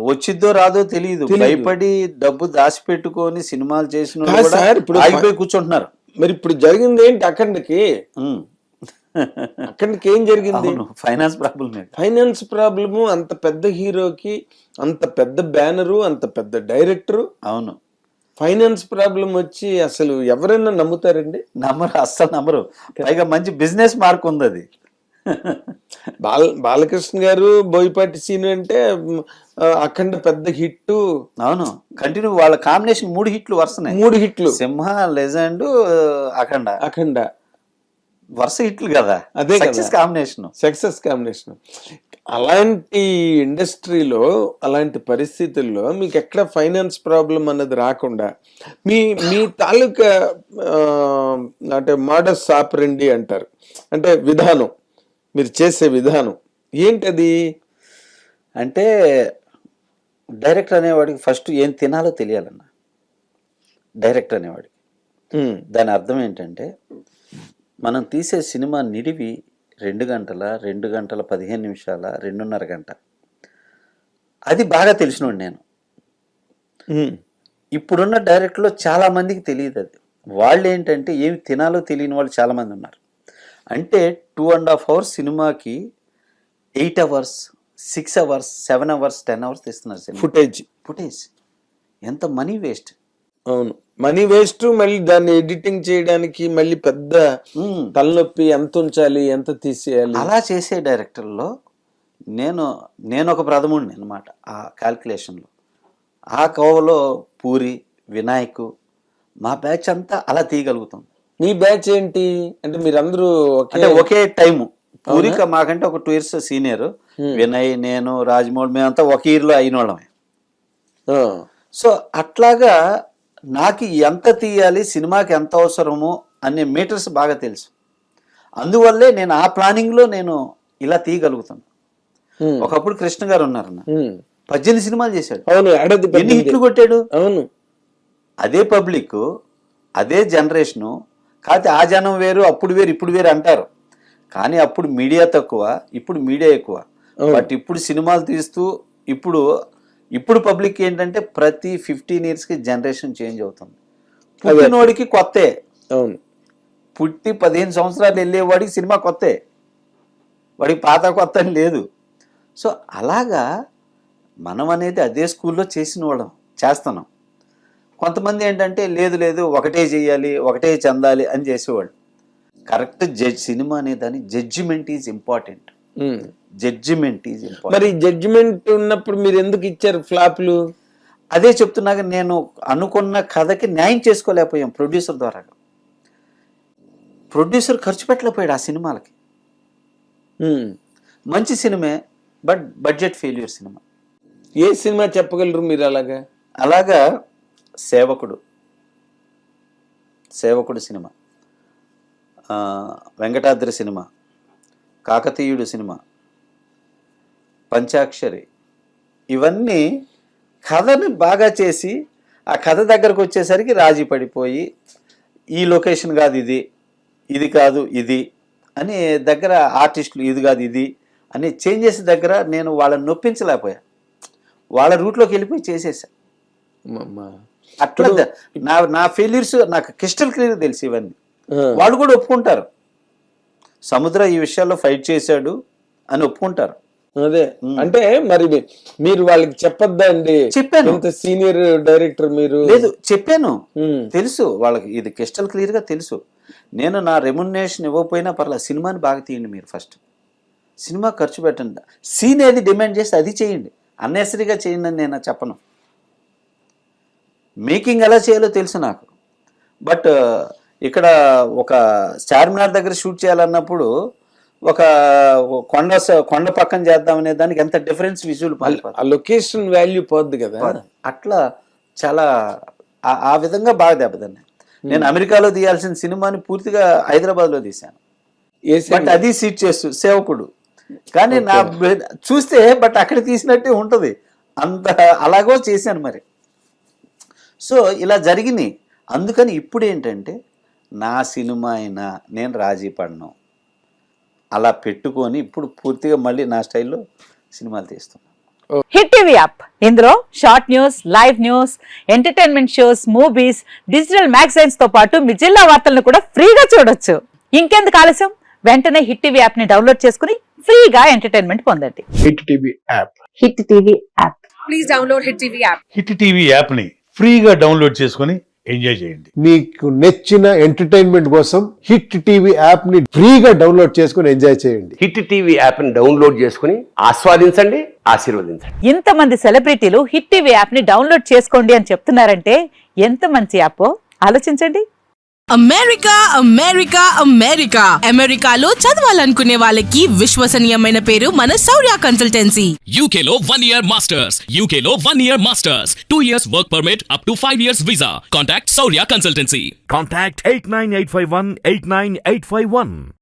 వచ్చిద్దో రాదో తెలియదు, భయపడి డబ్బు దాచిపెట్టుకొని సినిమాలు చేసిన కాదు సార్, ఇప్పుడు ఆగిపోయి కూర్చుంటున్నారు. మరి ఇప్పుడు జరిగింది ఏంటి అక్కడికి? అక్కడికి ఏం జరిగింది? Finance problem. Finance problem. అంత పెద్ద హీరోకి అంత పెద్ద బ్యానరు, అంత పెద్ద డైరెక్టరు, అవును, ఫైనాన్స్ ప్రాబ్లం వచ్చి అసలు ఎవరైనా నమ్ముతారండి? నమ్మరు, అస్సలు నమ్మరు. పైగా మంచి బిజినెస్ మార్క్ ఉంది అది. బాలకృష్ణ గారు బోయపాటి సీన్ అంటే అఖండ పెద్ద హిట్. అవును, కంటిన్యూ వాళ్ళ కాంబినేషన్ 3 హిట్లు వరుసనే. 3 హిట్లు, సింహ, లెజెండ్, అఖండ వరుస హిట్లు కదా. అదే సక్సెస్ కాంబినేషన్, సక్సెస్ కాంబినేషన్. అలాంటి ఇండస్ట్రీలో, అలాంటి పరిస్థితుల్లో మీకు ఎక్కడ ఫైనాన్స్ ప్రాబ్లం అన్నది రాకుండా మీ తాలూకా అంటే మోడస్ ఆపరెండి అంటారు, అంటే విధానం, మీరు చేసే విధానం ఏంటది? అంటే డైరెక్టర్ అనేవాడికి ఫస్ట్ ఏం తినాలో తెలియాలన్న. డైరెక్టర్ అనేవాడికి దాని అర్థం ఏంటంటే, మనం తీసే సినిమా నిడివి 2 గంటల, 2 గంటల 15 నిమిషాల, 2.5 గంట, అది బాగా తెలిసినోడు నేను. ఇప్పుడున్న డైరెక్టర్లో చాలా మందికి తెలియదు అది. వాళ్ళు ఏంటంటే ఏమి తినాలో తెలియని వాళ్ళు చాలా మంది ఉన్నారు. అంటే 2.5 hours సినిమాకి 8 hours, 6 hours, 7 hours, 10 hours తీస్తున్నారు ఫుటేజ్. ఎంత మనీ వేస్ట్. అవును, మనీ వేస్ట్. మళ్ళీ దాన్ని ఎడిటింగ్ చేయడానికి మళ్ళీ పెద్ద తలనొప్పి. ఎంత ఉంచాలి, ఎంత తీసేయాలి. అలా చేసే డైరెక్టర్లో నేను ఒక ప్రథముడిని అనమాట ఆ క్యాల్కులేషన్లో. ఆ కోవలో పూరి, వినాయక్, మా బ్యాచ్ అంతా అలా తీయగలుగుతాం. మీ బ్యాచ్ ఏంటి అంటే మీరందరూ ఒకే టైము. పూరిక మాకంటే ఒక 2 years సీనియర్. వినయ్, నేను, రాజమౌళి, మేమంతా ఒక ఇయర్లో అయిన వాళ్ళమే. సో అట్లాగా నాకు ఎంత తీయాలి, సినిమాకి ఎంత అవసరమో అనే మీటర్స్ బాగా తెలుసు. అందువల్లే నేను ఆ ప్లానింగ్లో నేను ఇలా తీయగలుగుతాను. ఒకప్పుడు కృష్ణ గారు ఉన్నారన్న, 18 సినిమాలు చేశాడు. ఎన్ని హిట్లు కొట్టాడు? అవును, అదే పబ్లిక్, అదే జనరేషను. కాకపోతే ఆ జనం వేరు, అప్పుడు వేరు, ఇప్పుడు వేరు అంటారు. కానీ అప్పుడు మీడియా తక్కువ, ఇప్పుడు మీడియా ఎక్కువ. బట్ ఇప్పుడు సినిమాలు తీస్తూ ఇప్పుడు పబ్లిక్ ఏంటంటే ప్రతి 15 yearsకి జనరేషన్ చేంజ్ అవుతుంది. పుట్టినోడికి కొత్తే. అవును, పుట్టి 15 సంవత్సరాలు వెళ్ళేవాడికి సినిమా కొత్తే, వాడికి పాత కొత్త అని లేదు. సో అలాగా మనం అనేది అదే స్కూల్లో చేసిన వాళ్ళం చేస్తున్నాం. కొంతమంది ఏంటంటే లేదు ఒకటే చెయ్యాలి, ఒకటే చెందాలి అని చేసేవాళ్ళు. కరెక్ట్ సినిమా అనే దాని judgement is important. Judgement is important. మరి జడ్జిమెంట్ ఉన్నప్పుడు మీరు ఎందుకు ఇచ్చారు ఫ్లాప్లు? అదే చెప్తున్నాక, నేను అనుకున్న కథకి న్యాయం చేసుకోలేకపోయాం ప్రొడ్యూసర్ ద్వారా. ప్రొడ్యూసర్ ఖర్చు పెట్టలేకపోయాడు ఆ సినిమాలకి. మంచి సినిమే, బట్ బడ్జెట్ ఫెయిల్యూర్ సినిమా. ఏ సినిమా చెప్పగలరు మీరు? అలాగా Sevakudu cinema, Venkatadri cinema, Kakatiyudu cinema, Panchakshari, ఇవన్నీ కథని బాగా చేసి ఆ కథ దగ్గరకు వచ్చేసరికి రాజీ పడిపోయి ఈ లొకేషన్ కాదు ఇది కాదు ఇది అని దగ్గర ఆర్టిస్టులు ఇది కాదు ఇది అని చేంజెస్ దగ్గర నేను వాళ్ళని నొప్పించలేకపోయా. వాళ్ళ రూట్లోకి వెళ్ళిపోయి చేసేసా. అట్లా నా ఫెయిల్యూర్స్ నాకు క్రిస్టల్ క్లియర్ తెలుసు. ఇవన్నీ వాళ్ళు కూడా ఒప్పుకుంటారు. సముద్ర ఈ విషయాల్లో ఫైట్ చేశాడు అని ఒప్పుకుంటారు. అదే అంటే మరి మీరు వాళ్ళకి చెప్పొద్దా అండి? చెప్పాను, ఇంత సీనియర్ డైరెక్టర్ మీరు. లేదు, చెప్పాను, తెలుసు వాళ్ళకి, ఇది క్రిస్టల్ క్లియర్ గా తెలుసు. నేను నా రెమ్యునరేషన్ ఇవ్వకపోయినా పర్లేదు, సినిమాని బాగా తీయండి మీరు, ఫస్ట్ సినిమా ఖర్చు పెట్టండి, సీన్ ఏది డిమాండ్ చేస్తే అది చేయండి, అన్నెసరీగా చేయండి అని నేను చెప్పను. మేకింగ్ ఎలా చేయాలో తెలుసు నాకు. బట్ ఇక్కడ ఒక చార్మినార్ దగ్గర షూట్ చేయాలన్నప్పుడు ఒక కొండ పక్కన చేద్దామనే దానికి ఎంత డిఫరెన్స్ విజువల్ లొకేషన్ వాల్యూ పోద్ది కదా. అట్లా చాలా ఆ విధంగా బాగా దెబ్బతిన్నా. నేను అమెరికాలో తీయాల్సిన సినిమాని పూర్తిగా హైదరాబాద్లో తీశాను. బట్ అది సీట్ చేస్తూ సేవకుడు. కానీ నా చూస్తే బట్ అక్కడ తీసినట్టే ఉంటుంది, అంత అలాగో చేశాను మరి. సో ఇలా జరిగినాయి. అందుకని ఇప్పుడు ఏంటంటే నా సినిమా అయినా నేను రాజీ పడను, అలా పెట్టుకొని ఇప్పుడు పూర్తిగా మళ్ళీ నా స్టైల్లో సినిమాలు తీస్తున్నాను. హిట్ టీవీ యాప్ ఇందులో short news, live news, entertainment shows, movies, digital magazines తో పాటు మీ జిల్లా వార్తలను కూడా ఫ్రీగా చూడొచ్చు. ఇంకెందుకు ఆలస్యం, వెంటనే హిట్ టీవీ యాప్ ని డౌన్లోడ్ చేసుకుని ఫ్రీగా ఎంటర్టైన్మెంట్ పొందండి. Hit TV app. Hit TV app. Please download Hit TV app. Hit TV యాప్ని ఫ్రీగా డౌన్లోడ్ చేసుకొని ఎంజాయ్ చేయండి. మీకు నచ్చిన ఎంటర్టైన్మెంట్ కోసం హిట్ టీవీ యాప్ ని ఫ్రీగా డౌన్లోడ్ చేసుకుని ఎంజాయ్ చేయండి. హిట్ టీవీ యాప్ని డౌన్లోడ్ చేసుకుని ఆస్వాదించండి, ఆశీర్వదించండి. ఇంతమంది సెలబ్రిటీలు హిట్ టీవీ యాప్ ని డౌన్లోడ్ చేసుకోండి అని చెప్తున్నారంటే ఎంత మంచి యాప్ ఆలోచించండి. అమెరికా అమెరికా అమెరికా అమెరికాలో చదవాలనుకునే వాళ్ళకి విశ్వసనీయమైన పేరు మన శౌర్య కన్సల్టెన్సీ. UK లో 1 year masters. UK లో 1 year masters. 2 years work permit up to 5 years visa. Contact Saurya Consultancy. Contact 89851 89851.